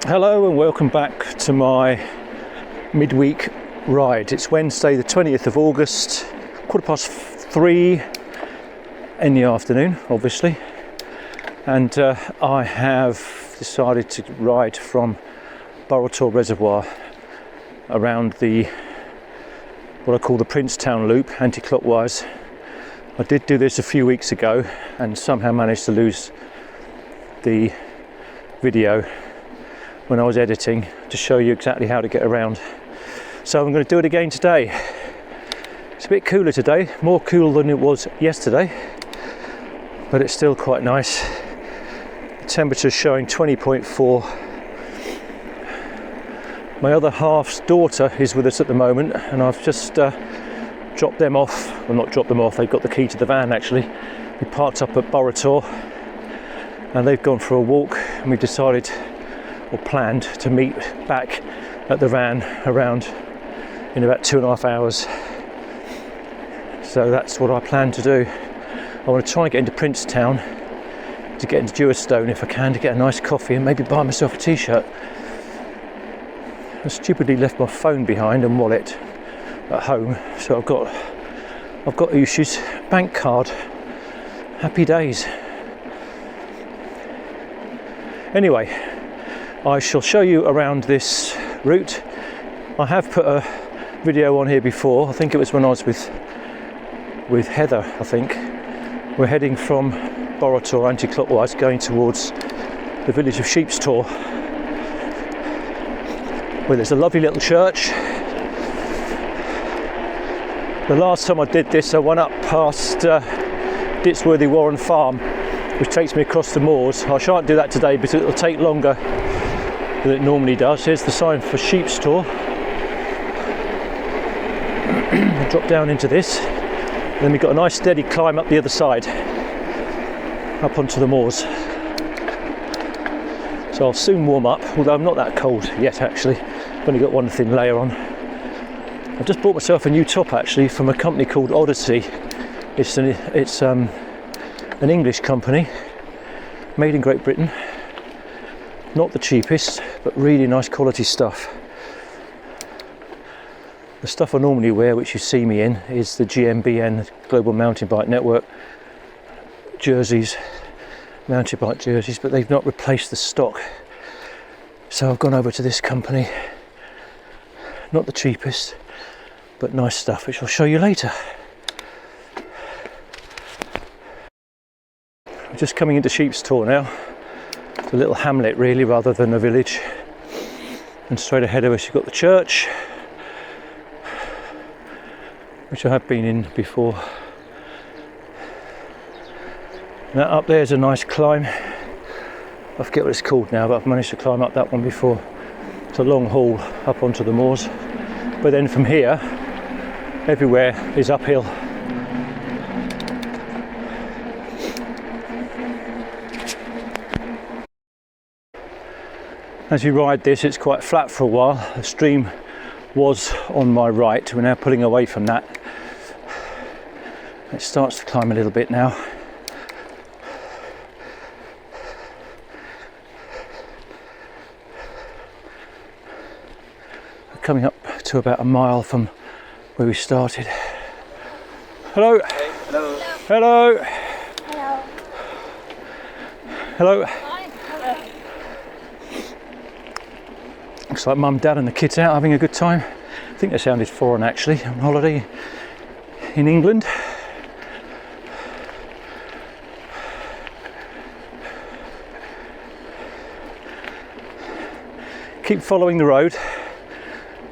Hello and welcome back to my midweek ride. It's Wednesday the 20th of August, 3:15 in the afternoon obviously, and I have decided to ride from Burrator reservoir around what I call the Princetown loop, anti-clockwise. I did do this a few weeks ago and somehow managed to lose the video when I was editing to show you exactly how to get around. So I'm going to do it again today. It's a bit cooler today, more cool than it was yesterday, but it's still quite nice. The temperature's showing 20.4. My other half's daughter is with us at the moment, and I've just dropped them off. Well, not dropped them off, they've got the key to the van actually. We parked up at Burrator and they've gone for a walk, and we decided or planned to meet back at the van around in about 2.5 hours. So that's what I plan to do. I want to try and get into Princetown, to get into Sheepstor if I can, to get a nice coffee and maybe buy myself a t-shirt. I stupidly left my phone behind and wallet at home, so I've got Ushi's bank card. Happy days. Anyway, I shall show you around this route. I have put a video on here before. I think it was when I was with Heather, I think. We're heading from Burrator anti-clockwise, going towards the village of Sheepstor, where there's a lovely little church. The last time I did this, I went up past Ditsworthy Warren Farm, which takes me across the moors. I shan't do that today because it'll take longer than it normally does. Here's the sign for Sheepstor. I'll drop down into this. Then we've got a nice steady climb up the other side, up onto the moors. So I'll soon warm up, although I'm not that cold yet actually. I've only got one thin layer on. I've just bought myself a new top actually from a company called Odyssey. It's an English company, made in Great Britain. Not the cheapest, but really nice quality stuff. The stuff I normally wear, which you see me in, is the GMBN Global Mountain Bike Network jerseys, mountain bike jerseys, but they've not replaced the stock. So I've gone over to this company. Not the cheapest, but nice stuff, which I'll show you later. I'm just coming into Sheepstor now. It's a little hamlet really, rather than a village. And straight ahead of us you've got the church, which I have been in before. And that up there is a nice climb. I forget what it's called now, but I've managed to climb up that one before. It's a long haul up onto the moors. But then from here, everywhere is uphill. As you ride this, it's quite flat for a while. The stream was on my right. We're now pulling away from that. It starts to climb a little bit now. We're coming up to about a mile from where we started. Hello. Hey, hello. Hello. Hello. Hello. Hi. Hello. Looks like Mum, Dad and the kids out having a good time. I think they sounded foreign actually, on holiday in England. Keep following the road.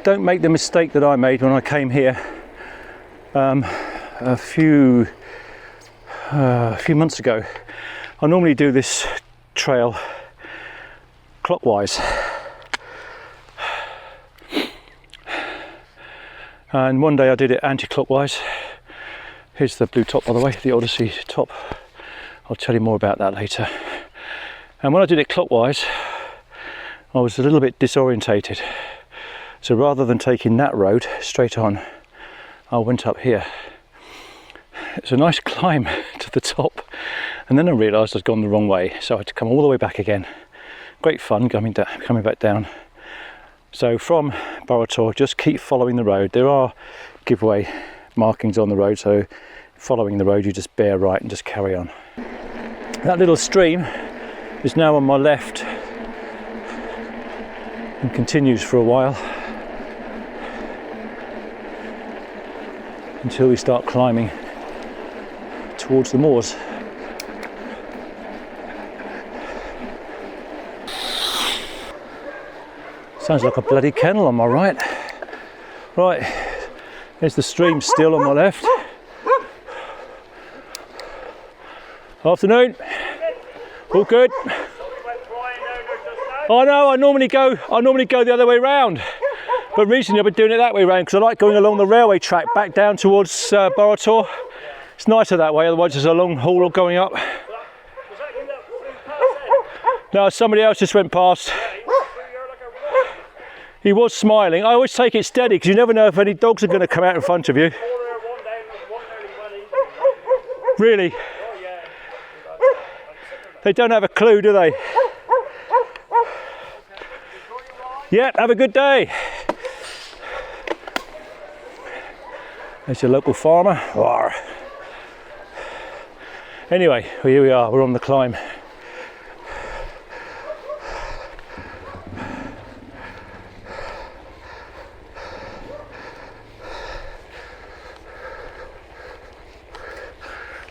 Don't make the mistake that I made when I came here a few months ago. I normally do this trail clockwise, and one day I did it anti-clockwise. Here's the blue top, by the way, the Odyssey top. I'll tell you more about that later. And when I did it clockwise, I was a little bit disorientated. So rather than taking that road straight on, I went up here. It's a nice climb to the top, and then I realised I'd gone the wrong way, so I had to come all the way back again great fun coming back down. So from Burrator, just keep following the road. There are giveaway markings on the road, so following the road you just bear right and just carry on. That little stream is now on my left and continues for a while until we start climbing towards the moors. Sounds like a bloody kennel on my right. Right, there's the stream still on my left. Afternoon. All good. I know. I normally go the other way round, but recently I've been doing it that way round because I like going along the railway track back down towards Burrator. It's nicer that way. Otherwise, there's a long haul going up. No, somebody else just went past. He was smiling. I always take it steady because you never know if any dogs are going to come out in front of you. Really? They don't have a clue, do they? Yep, have a good day. There's your local farmer. Rawr. Anyway, well, here we are, we're on the climb.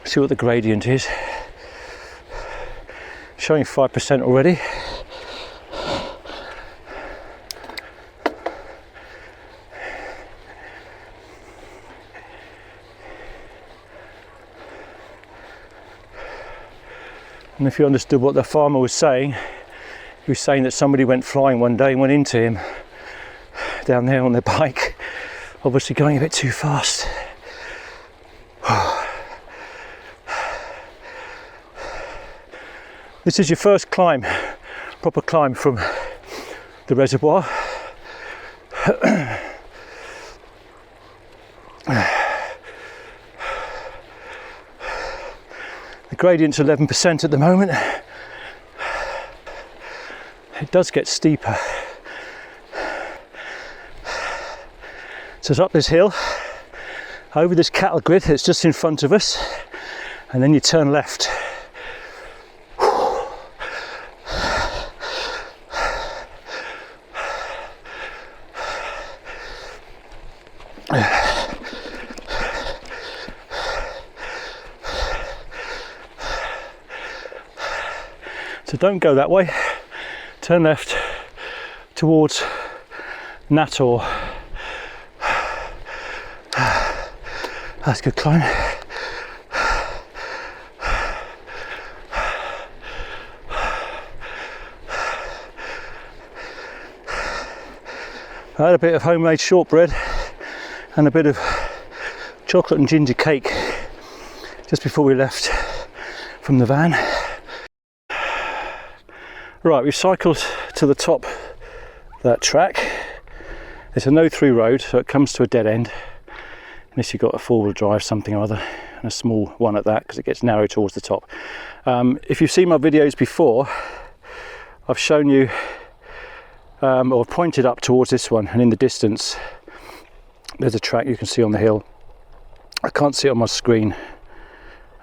See what the gradient is. Showing 5% already. And if you understood what the farmer was saying, he was saying that somebody went flying one day and went into him down there on their bike, obviously going a bit too fast. This is your first climb, proper climb from the reservoir. The gradient's 11% at the moment. It does get steeper. So it's up this hill, over this cattle grid that's just in front of us, and then you turn left. So don't go that way, turn left towards Nator. That's a good climb. I had a bit of homemade shortbread and a bit of chocolate and ginger cake just before we left from the van. Right, we've cycled to the top of that track. It's a no-through road, so it comes to a dead end, unless you've got a four-wheel drive something or other, and a small one at that, because it gets narrow towards the top. If you've seen my videos before, I've shown you, or pointed up towards this one, and in the distance there's a track you can see on the hill. I can't see it on my screen,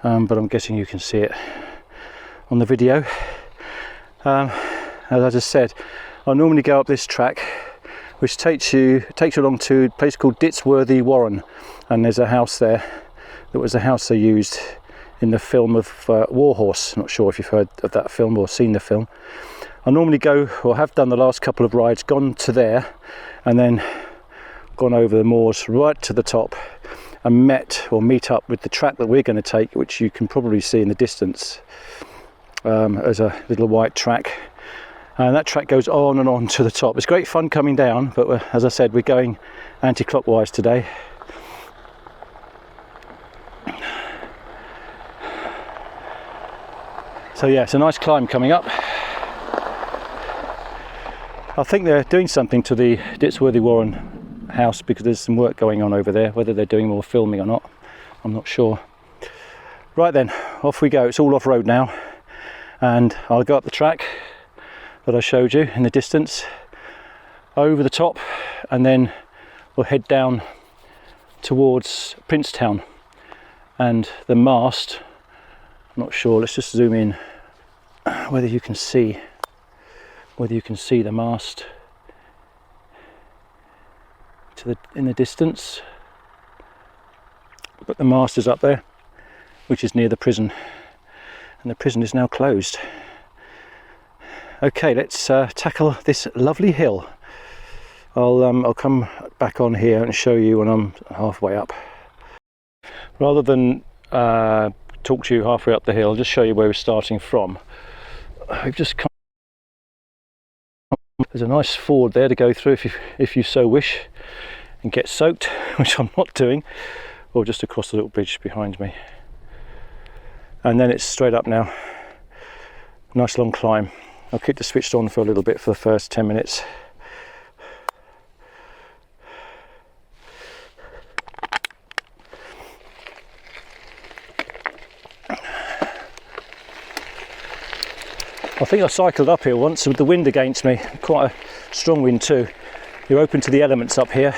but I'm guessing you can see it on the video. As I just said, I normally go up this track, which takes you along to a place called Ditsworthy Warren, and there's a house there that was the house they used in the film of Warhorse. I'm not sure if you've heard of that film or seen the film. I normally go, or have done the last couple of rides, gone to there and then gone over the moors right to the top and meet up with the track that we're going to take, which you can probably see in the distance as a little white track, and that track goes on and on to the top. It's great fun coming down, but as I said, we're going anti-clockwise today. So yeah, it's a nice climb coming up. I think they're doing something to the Ditsworthy Warren house because there's some work going on over there. Whether they're doing more filming or not, I'm not sure. Right then, off we go. It's all off-road now, and I'll go up the track, that I showed you in the distance, over the top, and then we'll head down towards Princetown. And the mast, I'm not sure, let's just zoom in whether you can see the mast in the distance. But the mast is up there, which is near the prison, and the prison is now closed. Okay, let's tackle this lovely hill. I'll come back on here and show you when I'm halfway up. Rather than talk to you halfway up the hill, I'll just show you where we're starting from. We've just come. There's a nice ford there to go through if you so wish, and get soaked, which I'm not doing, or just across the little bridge behind me. And then it's straight up now. Nice long climb. I'll keep the switched on for a little bit for the first 10 minutes. I think I cycled up here once with the wind against me, quite a strong wind too. You're open to the elements up here.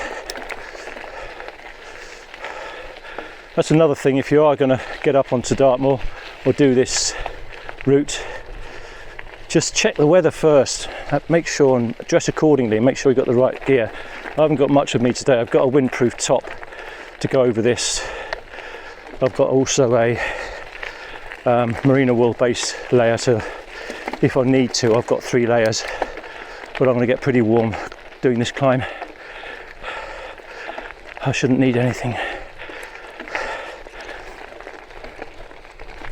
That's another thing, if you are going to get up onto Dartmoor or do this route, just check the weather first. Make sure and dress accordingly, make sure you've got the right gear. I haven't got much with me today. I've got a windproof top to go over this. I've got also a merino wool base layer to, if I need to, I've got 3 layers, but I'm going to get pretty warm doing this climb. I shouldn't need anything.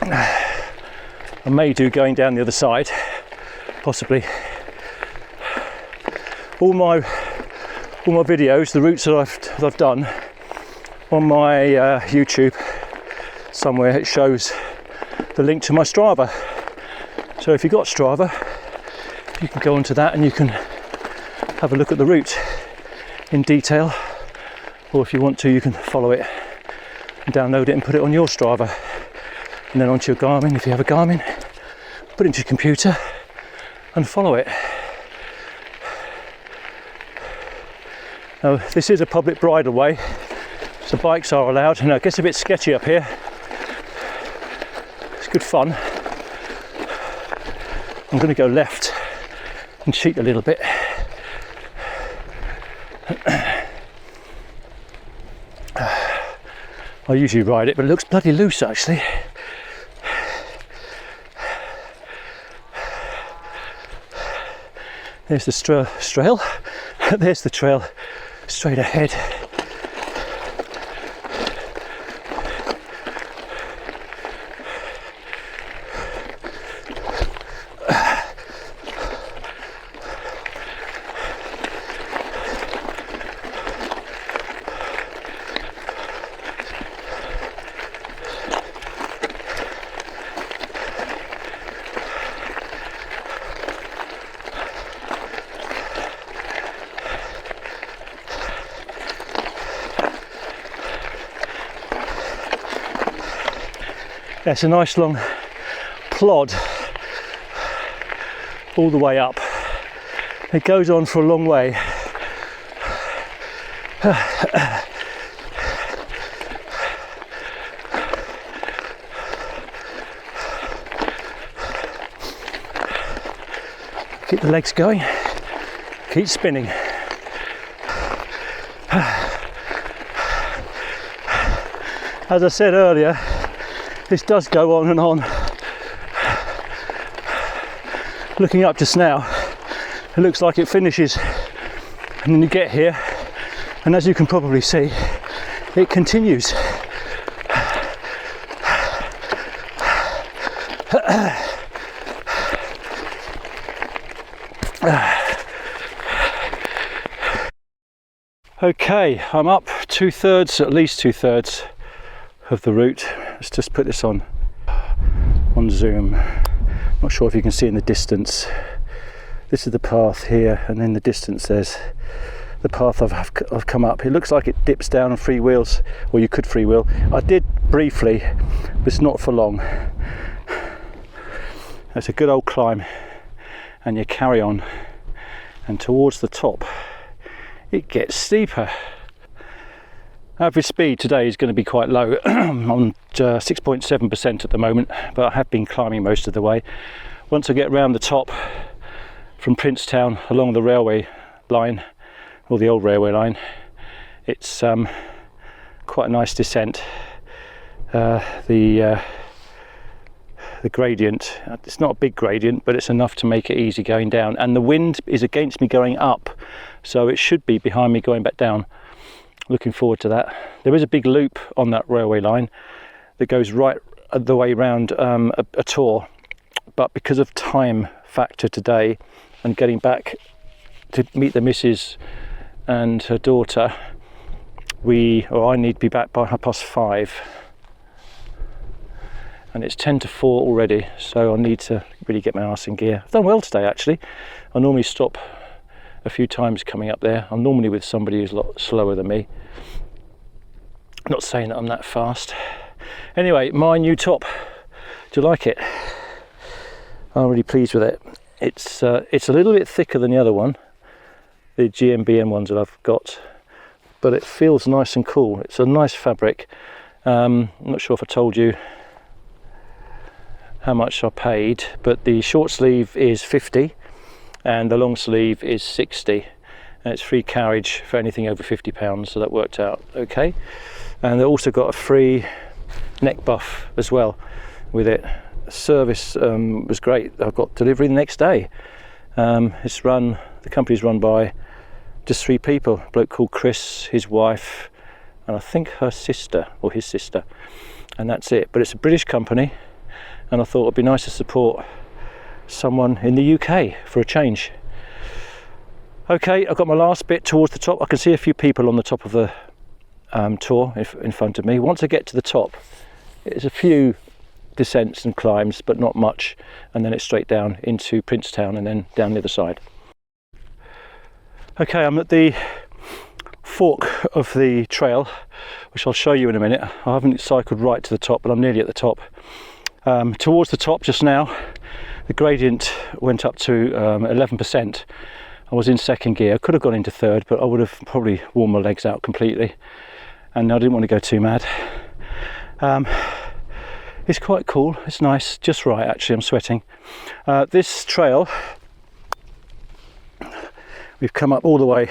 I may do going down the other side, possibly. All my videos, the routes that I've done on my YouTube, somewhere it shows the link to my Strava. So if you've got Strava, you can go onto that and you can have a look at the route in detail, or if you want to, you can follow it and download it and put it on your Strava, and then onto your Garmin, if you have a Garmin, put it into your computer and follow it. Now, this is a public bridleway, so bikes are allowed, and it gets a bit sketchy up here. It's good fun. I'm going to go left and cheat a little bit. I usually ride it, but it looks bloody loose actually. There's the trail. There's the trail straight ahead. It's a nice long plod all the way up. It goes on for a long way. Keep the legs going, keep spinning. As I said earlier, this does go on and on. Looking up just now, it looks like it finishes, and then you get here, and as you can probably see, it continues. Okay, I'm up at least two thirds of the route. Let's just put this on zoom. Not sure if you can see in the distance. This is the path here, and in the distance there's the path I've come up. It looks like it dips down on freewheels, or you could freewheel. I did briefly, but it's not for long. It's a good old climb, and you carry on, and towards the top it gets steeper. Average speed today is going to be quite low. I'm on 6.7% at the moment, but I have been climbing most of the way. Once I get round the top from Princetown along the railway line, or the old railway line, it's quite a nice descent. The gradient, it's not a big gradient, but it's enough to make it easy going down, and the wind is against me going up, so it should be behind me going back down. Looking forward to that. There is a big loop on that railway line that goes right the way round a tour, but because of time factor today and getting back to meet the missus and her daughter, I need to be back by 5:30, and it's 10 to 4 already, so I need to really get my arse in gear. I've done well today actually. I normally stop a few times coming up there. I'm normally with somebody who's a lot slower than me. Not saying that I'm that fast. Anyway, my new top. Do you like it? I'm really pleased with it. It's a little bit thicker than the other one, the GMBM ones that I've got, but it feels nice and cool. It's a nice fabric. I'm not sure if I told you how much I paid, but the short sleeve is 50 and the long sleeve is 60, and it's free carriage for anything over £50, so that worked out okay. And they also got a free neck buff as well with it. Service was great. I got delivery the next day. The company's run by just 3 people, a bloke called Chris, his wife, and I think her sister or his sister, and that's it. But it's a British company, and I thought it'd be nice to support someone in the UK for a change. Okay, I've got my last bit towards the top. I can see a few people on the top of the tour in front of me. Once I get to the top, there's a few descents and climbs, but not much, and then it's straight down into Princetown and then down the other side. Okay, I'm at the fork of the trail, which I'll show you in a minute. I haven't cycled right to the top, but I'm nearly at the top. Towards the top just now, the gradient went up to 11%. I was in second gear. I could have gone into third, but I would have probably worn my legs out completely, and I didn't want to go too mad. It's quite cool. It's nice, just right actually. I'm sweating. This trail, we've come up all the way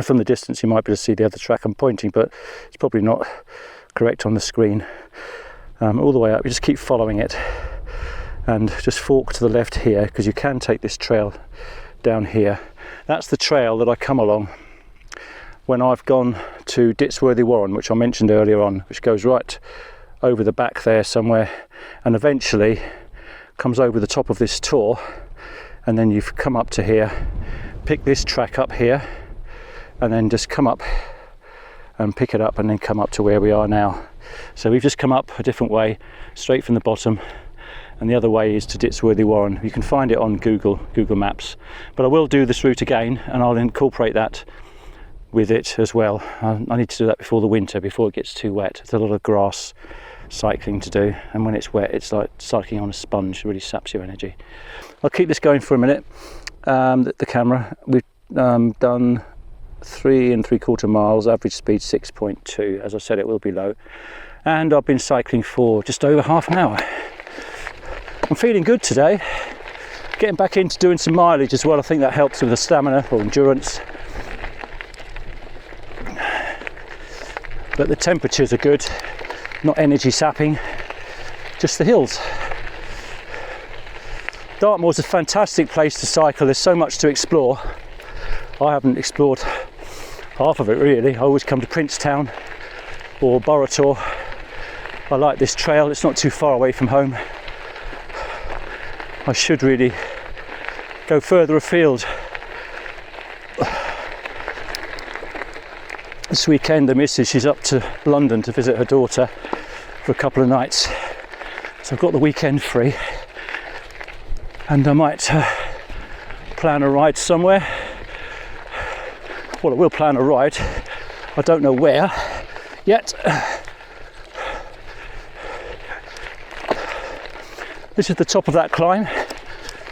from the distance. You might be able to see the other track I'm pointing, but it's probably not correct on the screen. All the way up, you just keep following it and just fork to the left here, because you can take this trail down here. That's the trail that I come along when I've gone to Ditsworthy Warren, which I mentioned earlier on, which goes right over the back there somewhere and eventually comes over the top of this tor, and then you've come up to here, pick this track up here, and then just come up and pick it up and then come up to where we are now. So we've just come up a different way, straight from the bottom, and the other way is to Ditsworthy Warren. You can find it on Google Maps, but I will do this route again and I'll incorporate that with it as well. I need to do that before the winter, before it gets too wet. There's a lot of grass cycling to do, and when it's wet it's like cycling on a sponge. It really saps your energy. I'll keep this going for a minute. The camera, we've done 3 3/4 miles, average speed 6.2. As I said, it will be low, and I've been cycling for just over half an hour. I'm feeling good today. Getting back into doing some mileage as well, I think that helps with the stamina or endurance. But the temperatures are good, not energy sapping, just the hills. Dartmoor's a fantastic place to cycle. There's so much to explore. I haven't explored half of it really. I always come to Princetown or Burrator. I like this trail, it's not too far away from home. I should really go further afield. This weekend the missus, she's up to London to visit her daughter for a couple of nights, so I've got the weekend free, and I might plan a ride somewhere. Well, I will plan a ride, I don't know where yet. This is the top of that climb.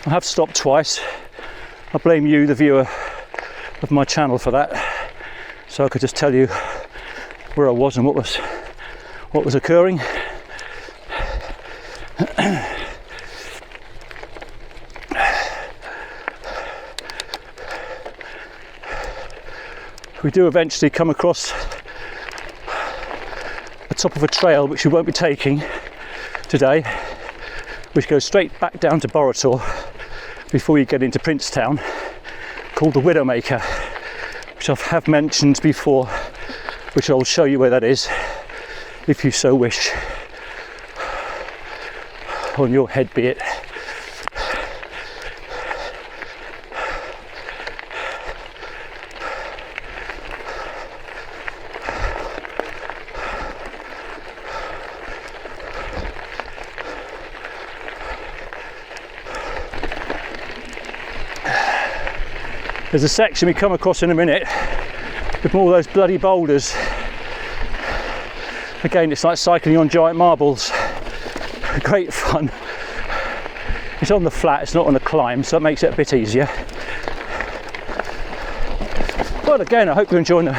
I have stopped twice. I blame you, the viewer of my channel, for that. So I could just tell you where I was and what was occurring. We do eventually come across the top of a trail which we won't be taking today, which goes straight back down to Burrator before you get into Princetown, called the Widowmaker, which I have mentioned before, which I'll show you where that is if you so wish. On your head be it. There's a section we come across in a minute with all those bloody boulders. Again, it's like cycling on giant marbles. Great fun. It's on the flat, it's not on the climb, so it makes it a bit easier. But again, I hope you're enjoying the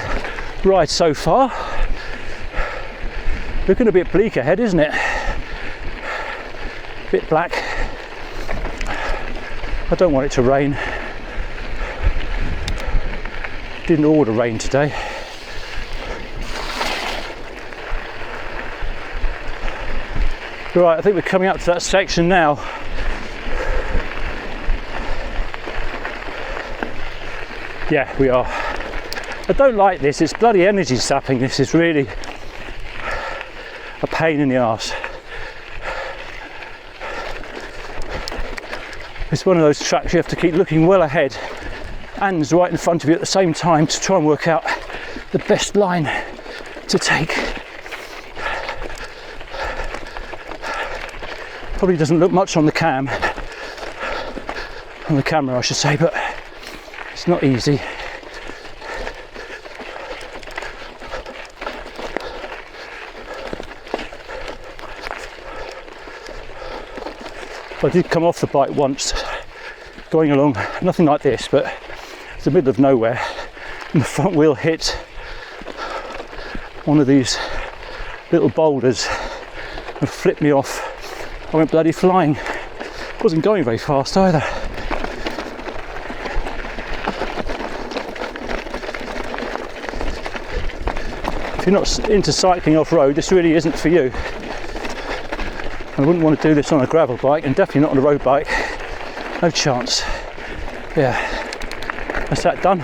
ride so far. Looking a bit bleak ahead, isn't it? A bit black. I don't want it to rain. Didn't order rain today. Right, I think we're coming up to that section now. Yeah, we are. I don't like this, it's bloody energy sapping. This is really a pain in the arse. It's one of those tracks you have to keep looking well ahead and right in front of you at the same time to try and work out the best line to take. Probably doesn't look much on the camera I should say, but it's not easy. I did come off the bike once going along, nothing like this, but it's the middle of nowhere, and the front wheel hit one of these little boulders and flipped me off. I went bloody flying. Wasn't going very fast either. If you're not into cycling off-road, this really isn't for you. I wouldn't want to do this on a gravel bike, and definitely not on a road bike. No chance. Yeah. That's that done.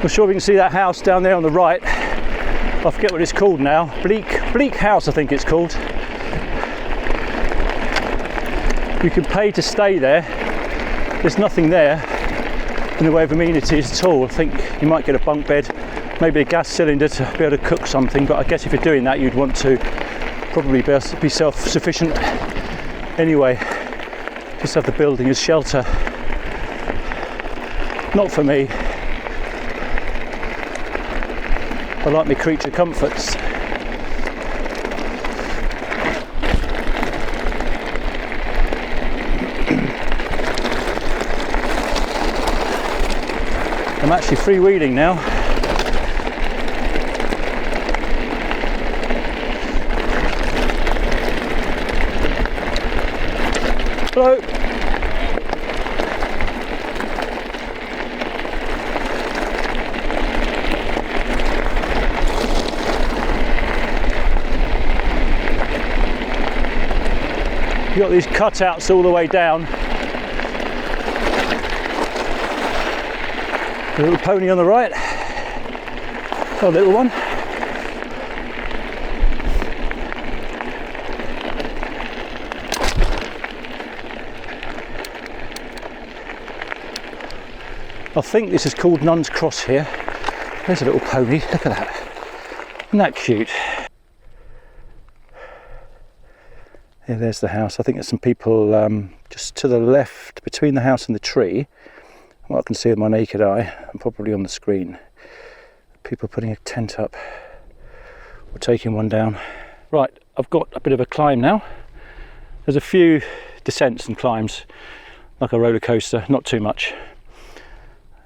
I'm sure we can see that house down there on the right. I forget what it's called now. Bleak House, I think it's called. You can pay to stay there. There's nothing there in the way of amenities at all. I think you might get a bunk bed, maybe a gas cylinder to be able to cook something, but I guess if you're doing that, you'd want to probably be self-sufficient anyway. Just have the building as shelter. Not for me. I like my creature comforts. I'm actually freewheeling now. Hello. You've got these cutouts all the way down. A little pony on the right. A little one. I think this is called Nuns Cross here. There's a little pony, look at that. Isn't that cute? Yeah, there's the house. I think there's some people just to the left between the house and the tree. What I can see with my naked eye, and probably on the screen. People putting a tent up or taking one down. Right, I've got a bit of a climb now. There's a few descents and climbs, like a roller coaster, not too much.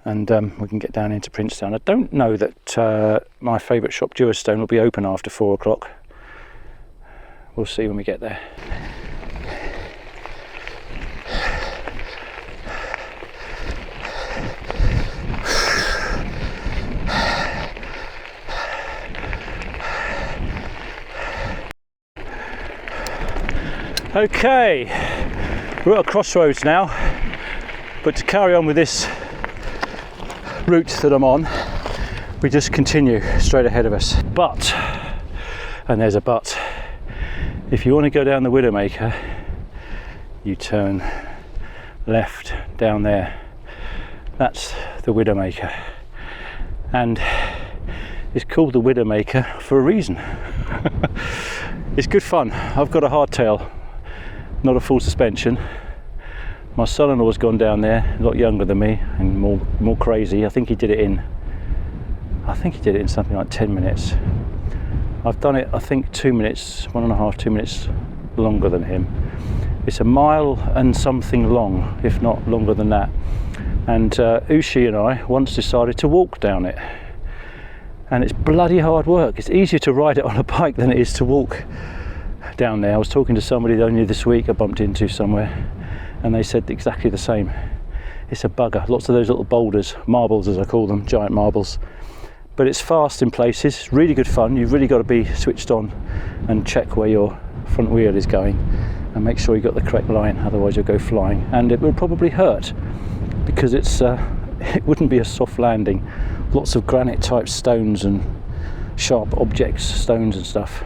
And we can get down into Princetown. I don't know that my favourite shop, Jewelstone, will be open after 4 o'clock. We'll see when we get there. Okay, we're at a crossroads now, but to carry on with this route that I'm on, we just continue straight ahead of us. But, and there's a but, if you want to go down the Widowmaker, you turn left down there. That's the Widowmaker, and it's called the Widowmaker for a reason. It's good fun. I've got a hardtail, not a full suspension. My son-in-law's gone down there, a lot younger than me and more crazy. I think he did it in something like 10 minutes. I've done it, I think 2 minutes, 1.5, 2 minutes longer than him. It's a mile and something long, if not longer than that. And Ushi and I once decided to walk down it. And it's bloody hard work. It's easier to ride it on a bike than it is to walk down there. I was talking to somebody only this week I bumped into somewhere, and they said exactly the same. It's a bugger. Lots of those little boulders, marbles as I call them, giant marbles. But it's fast in places. It's really good fun. You've really got to be switched on and check where your front wheel is going and make sure you've got the correct line, otherwise you'll go flying. And it will probably hurt because it wouldn't be a soft landing. Lots of granite type stones and sharp objects, stones and stuff.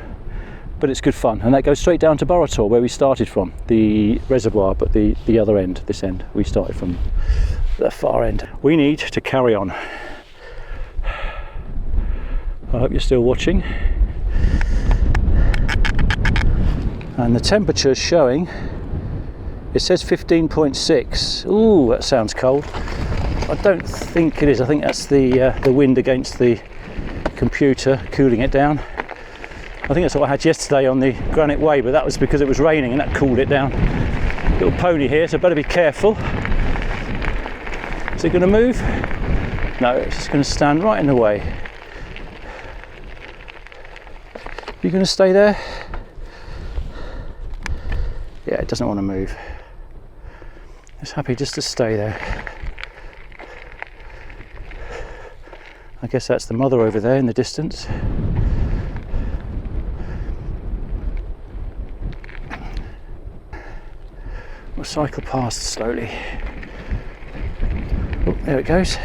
But it's good fun, and that goes straight down to Burrator, where we started from, the reservoir, but the other end, this end, we started from the far end. We need to carry on. I hope you're still watching. And the temperature's showing, it says 15.6. Ooh, that sounds cold. I don't think it is. I think that's the wind against the computer cooling it down. I think that's what I had yesterday on the Granite Way, but that was because it was raining and that cooled it down. Little pony here, so better be careful. Is it going to move? No, it's just going to stand right in the way. You going to stay there? Yeah, it doesn't want to move. It's happy just to stay there. I guess that's the mother over there in the distance. We'll cycle past slowly. Oh, there it goes.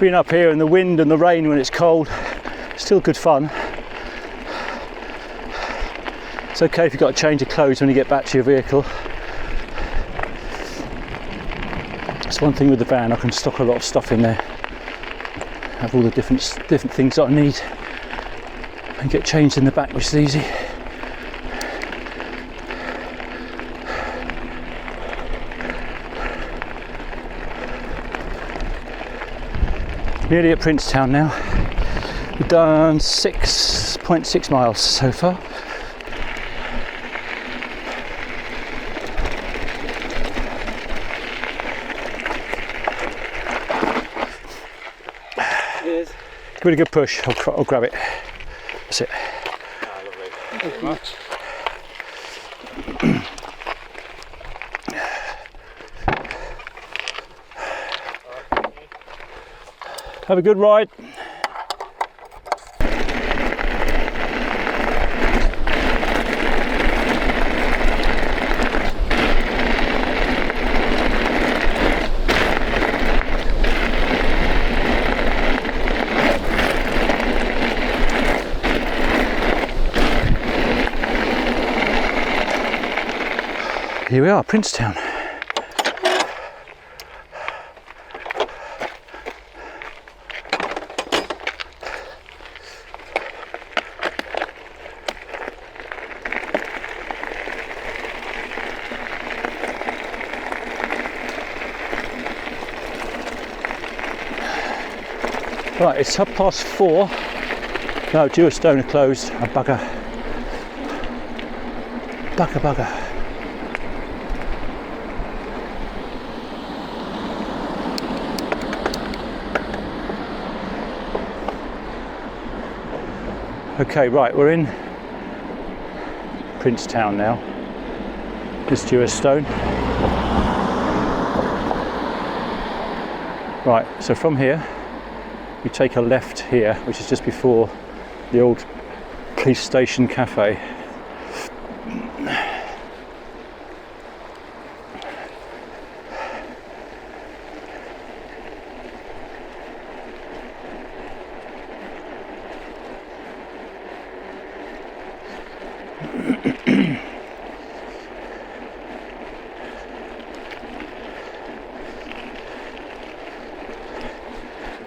Been up here in the wind and the rain when it's cold, still good fun. It's okay if you've got to change your clothes when you get back to your vehicle. That's one thing with the van, I can stock a lot of stuff in there, have all the different things that I need, and get changed in the back, which is easy. Nearly at Princetown now. We've done 6.6 miles so far. Really good push. I'll grab it. That's it. Ah, lovely. Thank you very much. Have a good ride. Here we are, Princetown. Right, it's 4:30. No, Sheepstor are closed. A bugger. Bugger. Okay, right, we're in Princetown now. This is Sheepstor. Right, so from here, we take a left here, which is just before the old police station cafe.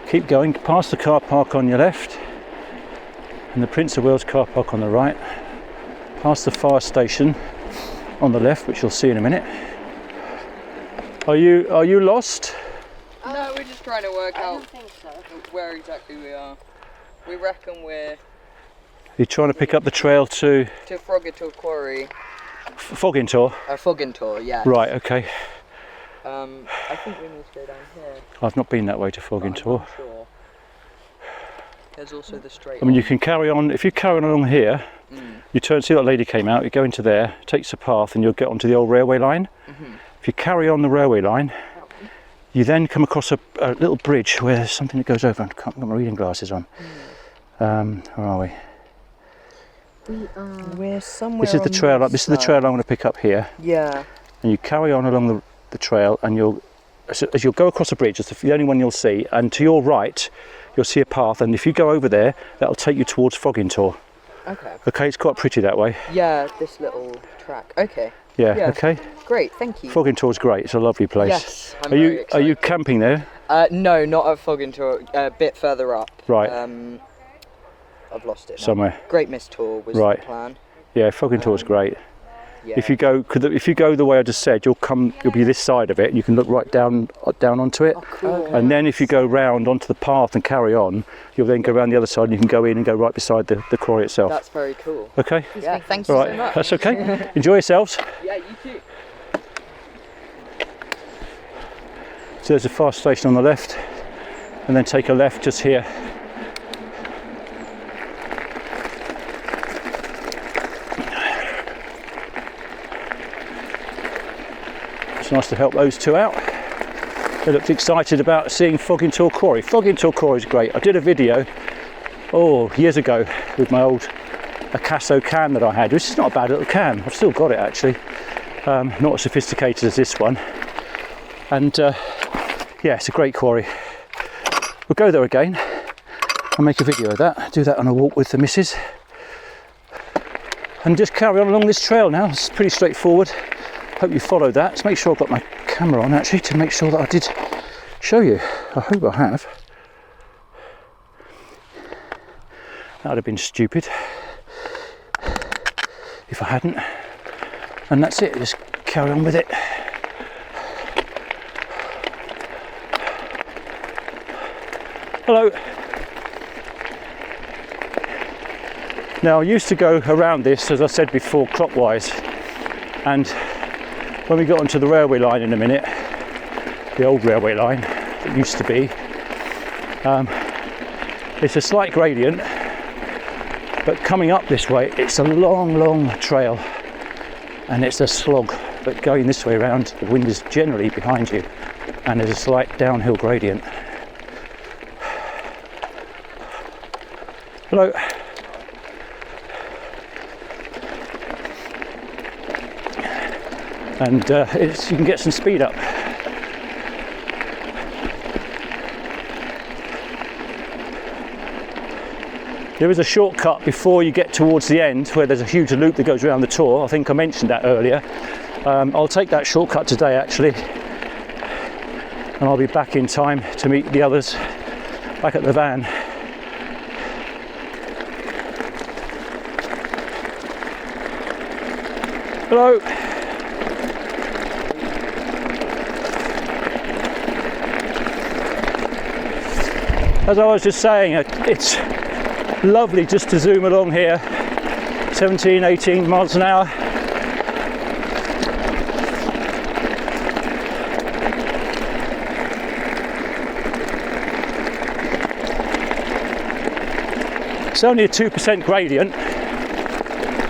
Keep going past the car park on your left and the Prince of Wales car park on the right, past the fire station on the left, which you'll see in a minute. Are you lost? No, we're just trying to work out so. where exactly we are. We reckon we're You're trying to pick up the trail to Burrator Quarry. Foggintor? Foggintor, yeah. Right, okay. I think we need to go down here. I've not been that way to but I'm Foggintor. not sure. There's also the straight I mean, you line. can carry on, if you carry on along here, you turn, see that lady came out, you go into there, takes the path and you'll get onto the old railway line. If you carry on the railway line, you then come across a little bridge where there's something that goes over. I can't put my reading glasses on. Where are we? We're somewhere This is the trail. This is the trail I'm going to pick up here. Yeah. And you carry on along the trail, and as you'll go across the bridge, it's the only one you'll see. And to your right, you'll see a path. And if you go over there, that'll take you towards Foggintor. Okay. Okay, it's quite pretty that way. Yeah, this little track. Okay. Yeah. Yeah. Okay. Great, thank you. Foggintor's great. It's a lovely place. Yes, I'm Are very you excited. camping there? No, not at Foggintor. A bit further up. Right. I've lost it now. Somewhere. Great Mist Tour was Right. the plan. Yeah, Foggintor's great. Yeah. If you go the way I just said, you'll be this side of it. You can look right down onto it. Oh, cool. And then if you go round onto the path and carry on, you'll then go around the other side and you can go in and go right beside the quarry itself. That's very cool. Okay? Yeah, thank you All so right, much. that's okay. Enjoy yourselves. Yeah, you too. So there's a fire station on the left, and then take a left just here. It's nice to help those two out. They looked excited about seeing Foggintor Quarry. Foggintor Quarry is great. I did a video, years ago, with my old Acaso can that I had, which is not a bad little can. I've still got it actually. Not as sophisticated as this one. And yeah, it's a great quarry. We'll go there again. I'll make a video of that. Do that on a walk with the missus. And just carry on along this trail now. It's pretty straightforward. Hope you followed that. Let's make sure I've got my camera on actually to make sure that I did show you. I hope I have. That would have been stupid if I hadn't. And that's it, just carry on with it. Hello. Now I used to go around this, as I said before, clockwise, and when we got onto the railway line in a minute, the old railway line that used to be, it's a slight gradient, but coming up this way it's a long trail and it's a slog, but going this way around the wind is generally behind you and there's a slight downhill gradient. Hello. And you can get some speed up. There is a shortcut before you get towards the end where there's a huge loop that goes around the tour. I think I mentioned that earlier. I'll take that shortcut today actually, and I'll be back in time to meet the others back at the van. Hello. As I was just saying, it's lovely just to zoom along here, 17, 18 miles an hour. It's only a 2% gradient,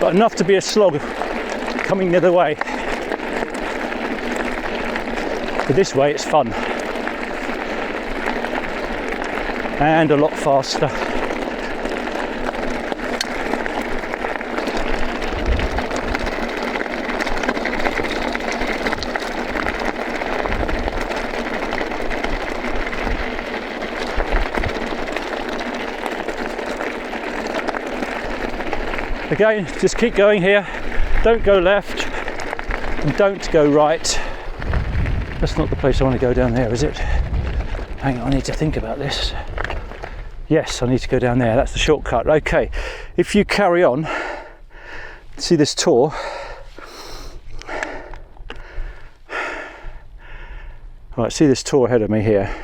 but enough to be a slog coming the other way. But this way it's fun. And a lot faster. Again, just keep going here, don't go left and don't go right. That's not the place I want to go down there, is it? Hang on, I need to think about this. Yes, I need to go down there, that's the shortcut. Okay, if you carry on, see this tour? Right, see this tour ahead of me here?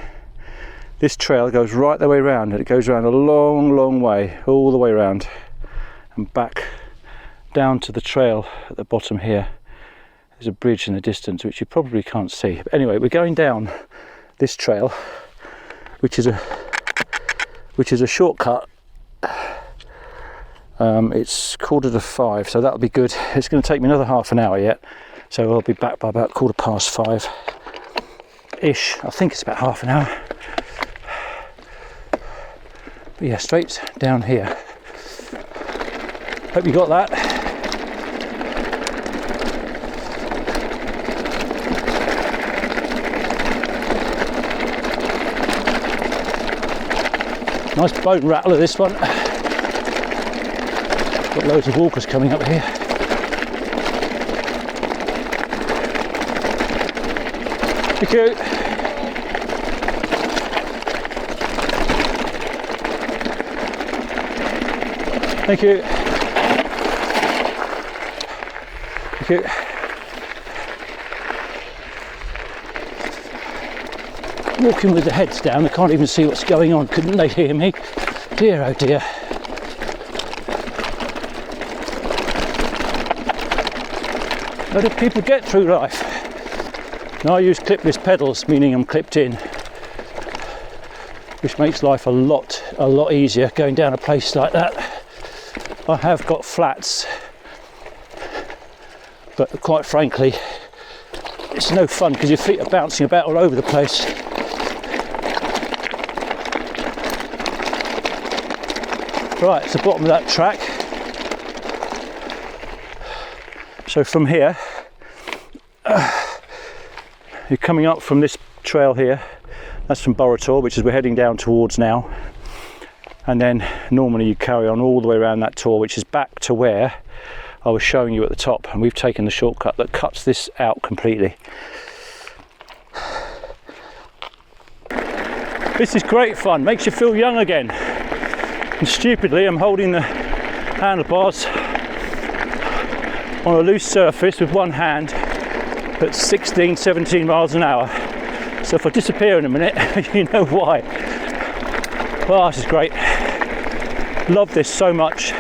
This trail goes right the way around, and it goes around a long, long way, all the way around, and back down to the trail at the bottom here. There's a bridge in the distance which you probably can't see. But anyway, we're going down this trail, which is a shortcut. It's 4:45, so that'll be good. It's going to take me another half an hour yet, so I'll be back by about 5:15 ish. I think it's about half an hour. But yeah, straight down here. Hope you got that. Nice bone rattler, this one. Got loads of walkers coming up here. Thank you. Thank you. Thank you. Walking with the heads down, I can't even see what's going on. Couldn't they hear me? Dear, oh dear. How do people get through life? Now I use clipless pedals, meaning I'm clipped in, which makes life a lot easier going down a place like that. I have got flats, but quite frankly, it's no fun because your feet are bouncing about all over the place. Right, it's the bottom of that track. So from here, you're coming up from this trail here. That's from Burrator, which is we're heading down towards now. And then normally you carry on all the way around that tour, which is back to where I was showing you at the top, and we've taken the shortcut that cuts this out completely. This is great fun, makes you feel young again. And stupidly, I'm holding the handlebars on a loose surface with one hand at 16, 17 miles an hour. So if I disappear in a minute, you know why. Well, this is great. Love this so much.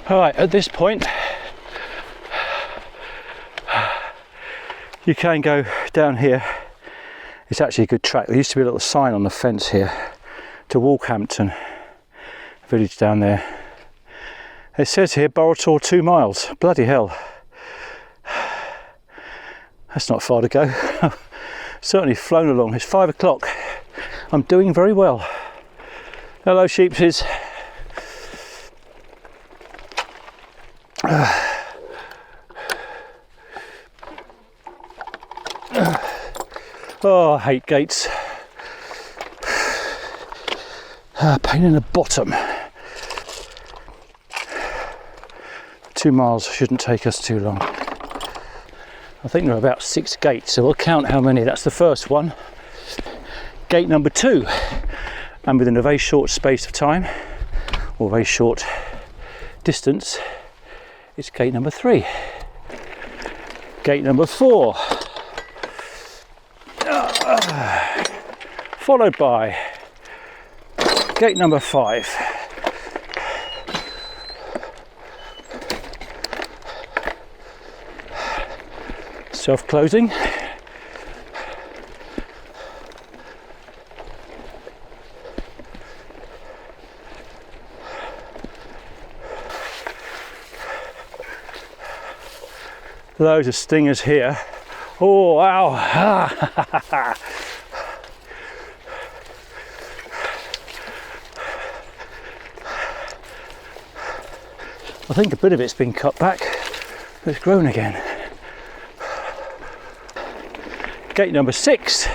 Alright, at this point you can go down here. It's actually a good track. There used to be a little sign on the fence here to Walkhampton village down there. It says here Burrator 2 miles. Bloody hell. That's not far to go. Certainly flown along. It's 5 o'clock. I'm doing very well. Hello sheepsies. Oh, I hate gates. Pain in the bottom. 2 miles shouldn't take us too long. I think there are about 6 gates, so we'll count how many. That's the first one. Gate number 2, and within a very short space of time, or very short distance, it's gate number 3. Gate number 4. Followed by gate number 5. Self-closing. Loads of stingers here. Oh, ow. I think a bit of it's been cut back, but it's grown again. Gate number 6.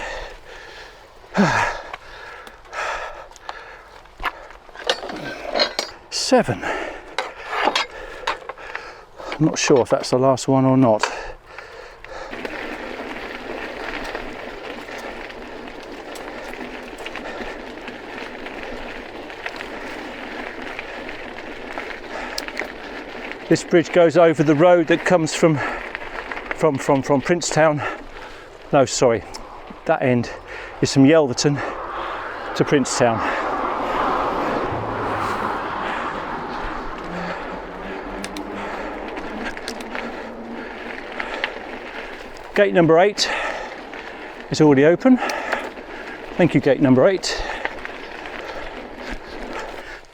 7. I'm not sure if that's the last one or not. This bridge goes over the road that comes from Princetown. No, sorry, that end is from Yelverton to Princetown. Gate number 8 is already open. Thank you, gate number 8.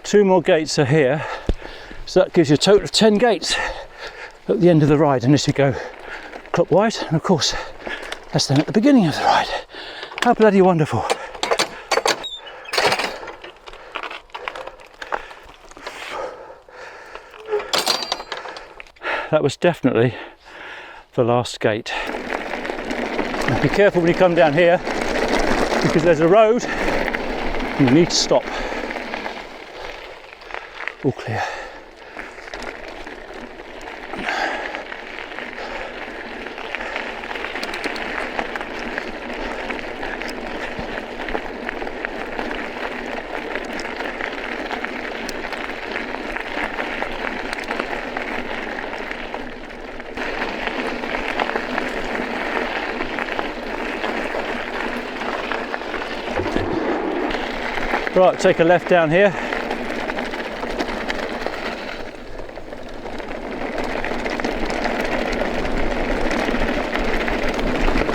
2 more gates are here, so that gives you a total of 10 gates at the end of the ride, unless you go clockwise, and of course that's then at the beginning of the ride. How bloody wonderful. That was definitely the last gate. Now be careful when you come down here, because there's a road and you need to stop. All clear. Right, take a left down here.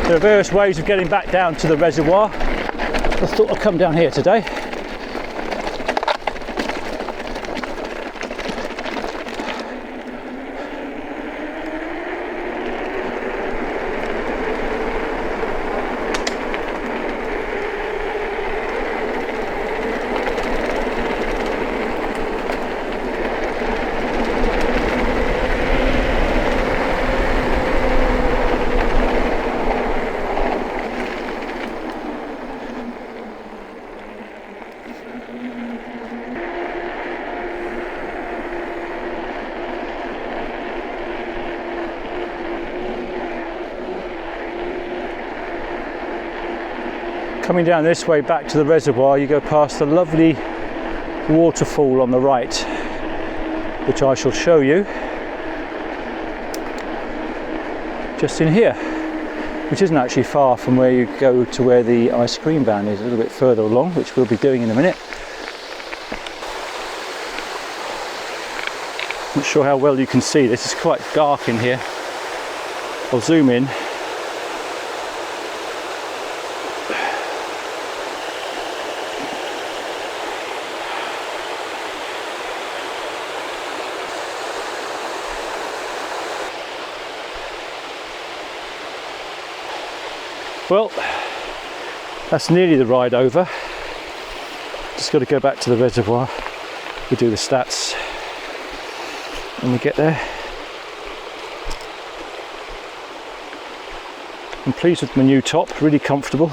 There are various ways of getting back down to the reservoir. I thought I'd come down here today. Coming down this way back to the reservoir, you go past a lovely waterfall on the right, which I shall show you just in here, which isn't actually far from where you go to where the ice cream van is, a little bit further along, which we'll be doing in a minute. Not sure how well you can see this, it's quite dark in here. I'll zoom in. Well, that's nearly the ride over. Just got to go back to the reservoir. We do the stats when we get there. I'm pleased with my new top, really comfortable.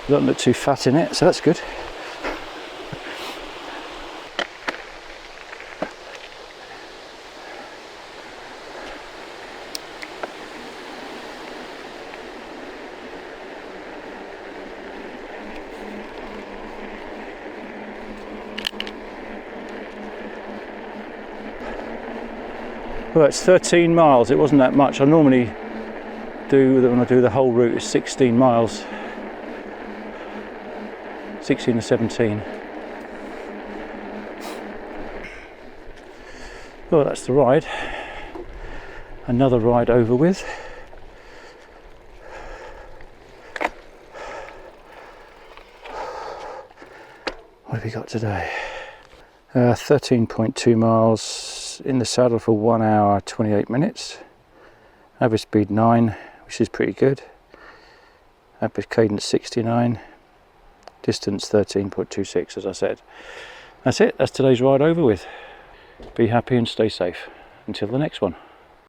Don't look too fat in it, so that's good. Well, it's 13 miles. It wasn't that much. I normally do, when I do the whole route, it's 16 miles. 16 or 17. Well, that's the ride. Another ride over with. What have we got today? 13.2 miles in the saddle for 1 hour 28 minutes. Average speed 9, which is pretty good. Average cadence 69. Distance 13.26, as I said. That's it. That's today's ride over with. Be happy and stay safe. Until the next one.